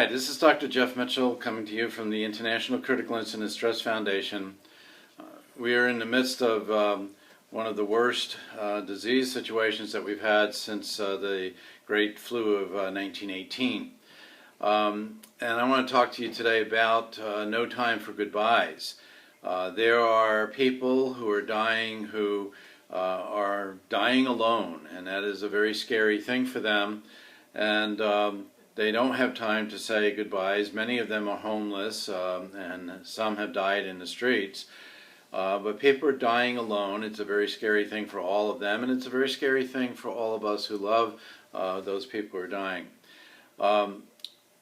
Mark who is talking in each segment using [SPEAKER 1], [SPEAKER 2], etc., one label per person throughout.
[SPEAKER 1] Hi, this is Dr. Jeff Mitchell coming to you from the International Critical Incident Stress Foundation. We are in the midst of one of the worst disease situations that we've had since the great flu of 1918. And I want to talk to you today about no time for goodbyes. There are people who are dying alone, and that is a very scary thing for them. And they don't have time to say goodbyes. Many of them are homeless, and some have died in the streets. But people are dying alone. It's a very scary thing for all of them, and it's a very scary thing for all of us who love those people who are dying.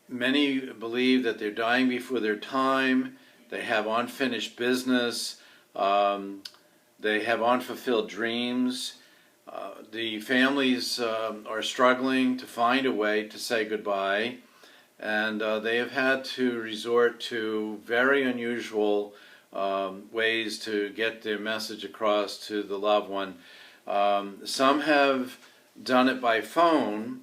[SPEAKER 1] Many believe that they're dying before their time. They have unfinished business. They have unfulfilled dreams. The families are struggling to find a way to say goodbye, and they have had to resort to very unusual ways to get their message across to the loved one. Some have done it by phone,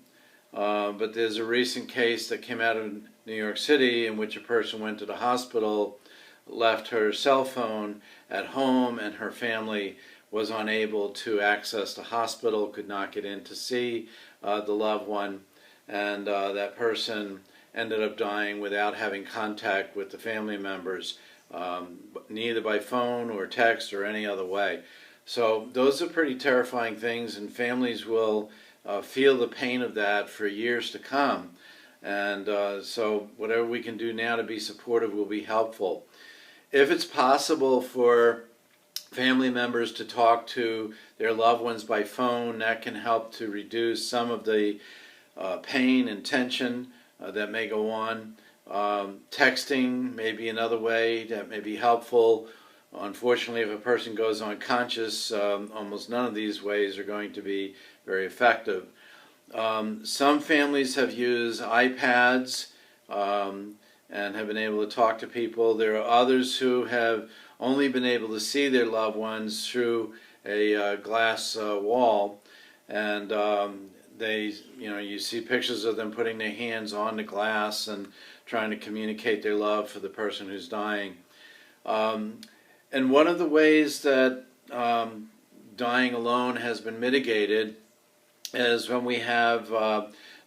[SPEAKER 1] but there's a recent case that came out of New York City in which a person went to the hospital, left her cell phone at home, and her family was unable to access the hospital, could not get in to see the loved one, and that person ended up dying without having contact with the family members, neither by phone or text or any other way. So those are pretty terrifying things, and families will feel the pain of that for years to come. And so whatever we can do now to be supportive will be helpful. If it's possible for family members to talk to their loved ones by phone, that can help to reduce some of the pain and tension that may go on. Texting may be another way that may be helpful. Unfortunately, if a person goes unconscious, almost none of these ways are going to be very effective. Some families have used iPads and have been able to talk to people. There are others who have only been able to see their loved ones through a glass wall, and you see pictures of them putting their hands on the glass and trying to communicate their love for the person who's dying. And one of the ways that dying alone has been mitigated is when we have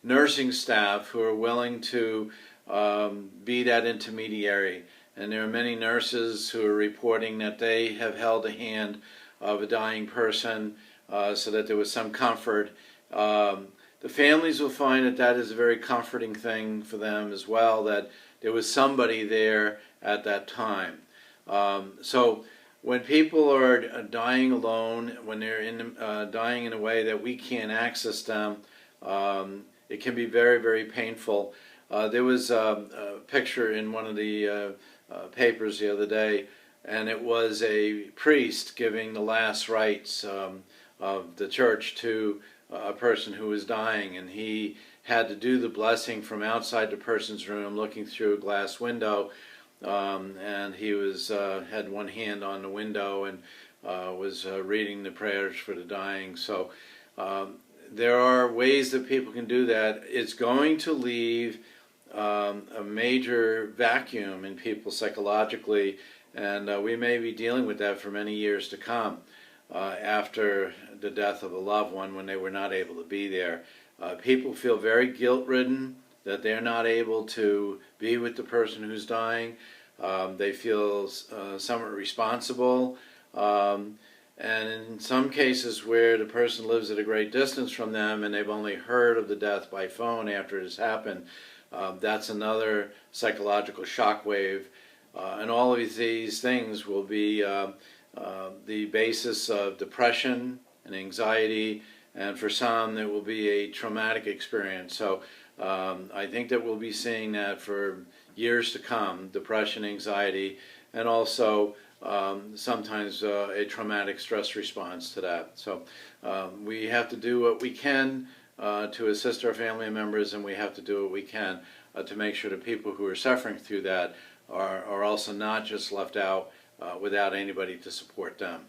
[SPEAKER 1] nursing staff who are willing to be that intermediary. And there are many nurses who are reporting that they have held the hand of a dying person so that there was some comfort. The families will find that that is a very comforting thing for them as well, that there was somebody there at that time. So when people are dying alone, when they're dying in a way that we can't access them, it can be very, very painful. There was a picture in one of the papers the other day, and it was a priest giving the last rites of the church to a person who was dying, and he had to do the blessing from outside the person's room looking through a glass window, and he was had one hand on the window and was reading the prayers for the dying. So there are ways that people can do that. It's going to leave a major vacuum in people psychologically, and we may be dealing with that for many years to come after the death of a loved one when they were not able to be there. People feel very guilt-ridden that they're not able to be with the person who's dying. They feel somewhat responsible, and in some cases where the person lives at a great distance from them and they've only heard of the death by phone after it has happened, that's another psychological shockwave, and all of these things will be the basis of depression and anxiety, and for some it will be a traumatic experience. So I think that we'll be seeing that for years to come, depression, anxiety, and also sometimes a traumatic stress response to that. So we have to do what we can to assist our family members, and we have to do what we can to make sure that people who are suffering through that are also not just left out without anybody to support them.